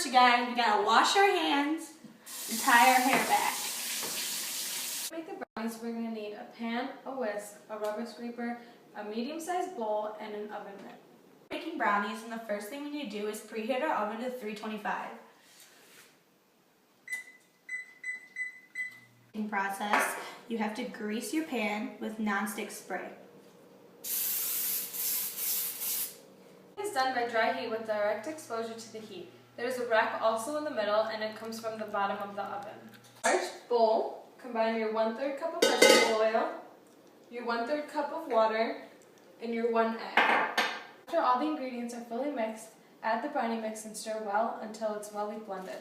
First, you gotta wash our hands and tie our hair back. To make the brownies, we're going to need a pan, a whisk, a rubber scraper, a medium-sized bowl, and an oven mitt. Making brownies, and the first thing we need to do is preheat our oven to 325. In process, you have to grease your pan with nonstick spray. It is done by dry heat with direct exposure to the heat. There is a rack also in the middle, and it comes from the bottom of the oven. Large bowl, combine your 1/3 cup of vegetable oil, your 1/3 cup of water, and your 1 egg. After all the ingredients are fully mixed, add the brownie mix and stir well until it's well blended.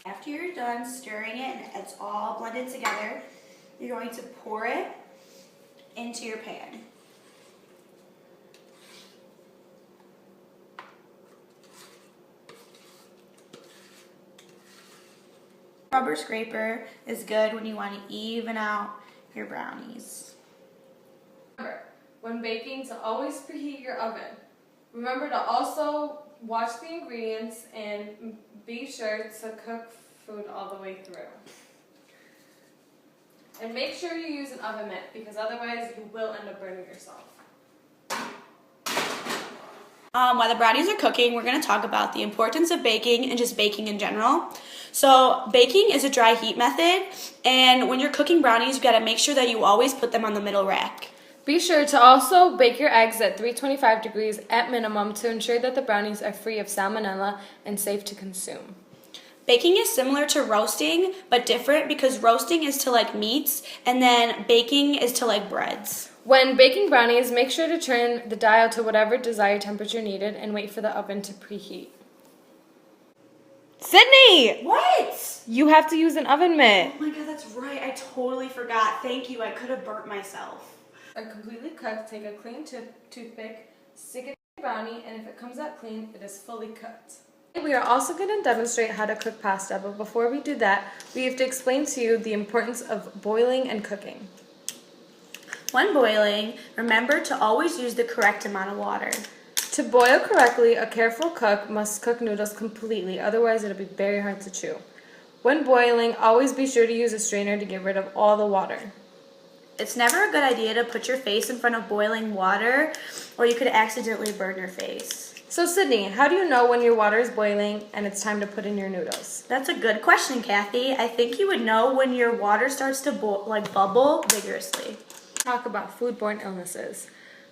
After you're done stirring it and it's all blended together, you're going to pour it into your pan. Rubber scraper is good when you want to even out your brownies. Remember, when baking, to always preheat your oven. Remember to also watch the ingredients and be sure to cook food all the way through. And make sure you use an oven mitt because otherwise you will end up burning yourself. While the brownies are cooking, we're going to talk about the importance of baking and just baking in general. So baking is a dry heat method, and when you're cooking brownies, you got to make sure that you always put them on the middle rack. Be sure to also bake your eggs at 325 degrees at minimum to ensure that the brownies are free of salmonella and safe to consume. Baking is similar to roasting, but different because roasting is to like meats, and then baking is to like breads. When baking brownies, make sure to turn the dial to whatever desired temperature needed and wait for the oven to preheat. Sydney! What? You have to use an oven mitt. Oh my god, that's right. I totally forgot. Thank you. I could have burnt myself. Are completely cooked, take a clean toothpick, stick it in the brownie, and if it comes out clean, it is fully cooked. We are also going to demonstrate how to cook pasta, but before we do that, we have to explain to you the importance of boiling and cooking. When boiling, remember to always use the correct amount of water. To boil correctly, a careful cook must cook noodles completely, otherwise it'll be very hard to chew. When boiling, always be sure to use a strainer to get rid of all the water. It's never a good idea to put your face in front of boiling water, or you could accidentally burn your face. So Sydney, how do you know when your water is boiling and it's time to put in your noodles? That's a good question, Kathy. I think you would know when your water starts to bubble vigorously. Talk about foodborne illnesses.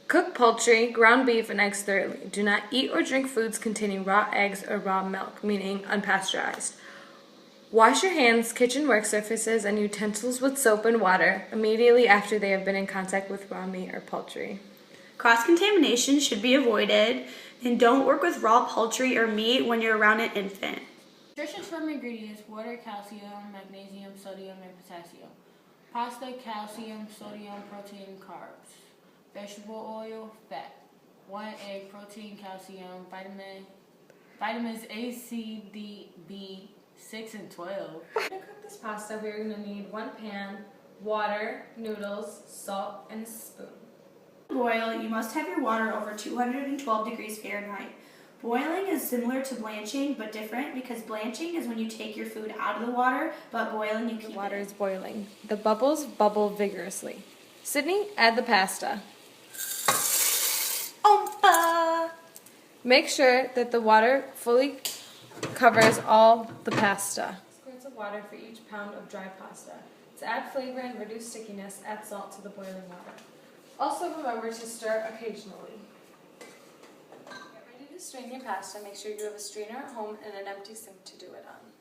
Cook poultry, ground beef, and eggs thoroughly. Do not eat or drink foods containing raw eggs or raw milk, meaning unpasteurized. Wash your hands, kitchen work surfaces, and utensils with soap and water immediately after they have been in contact with raw meat or poultry. Cross-contamination should be avoided, and don't work with raw poultry or meat when you're around an infant. Nutritious from ingredients: water, calcium, magnesium, sodium, and potassium. Pasta, calcium, sodium, protein, carbs. Vegetable oil, fat. 1 egg, protein, calcium, vitamins A, C, D, B, 6, and 12. To cook this pasta, we're going to need 1 pan, water, noodles, salt, and a spoon. To boil, you must have your water over 212 degrees Fahrenheit. Boiling is similar to blanching, but different because blanching is when you take your food out of the water, but boiling you keep The water it. is boiling. The bubbles bubble vigorously. Sydney, add the pasta. Oompa! Make sure that the water fully covers all the pasta. Squirts of water for each pound of dry pasta. To add flavor and reduce stickiness, add salt to the boiling water. Also remember to stir occasionally. Get ready to strain your pasta. Make sure you have a strainer at home and an empty sink to do it on.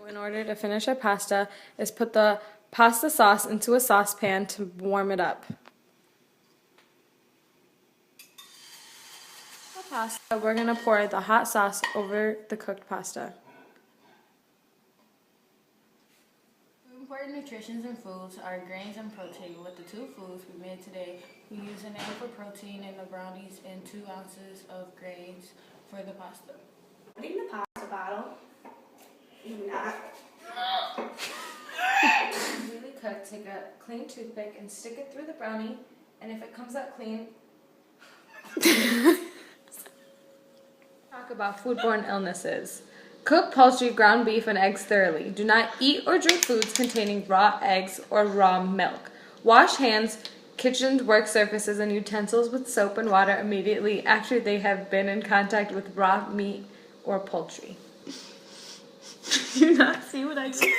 In order to finish our pasta is put the pasta sauce into a saucepan to warm it up. We're going to pour the hot sauce over the cooked pasta. important nutritions in foods are grains and protein. With the two foods we made today, we use an egg for protein in the brownies and 2 ounces of grains for the pasta. Putting the pasta bottle. Do not. Really cooked, take a clean toothpick and stick it through the brownie, and if it comes out clean, talk about foodborne illnesses. Cook poultry, ground beef, and eggs thoroughly. Do not eat or drink foods containing raw eggs or raw milk. Wash hands, kitchen work surfaces, and utensils with soap and water immediately after they have been in contact with raw meat or poultry. Do you not see what I did?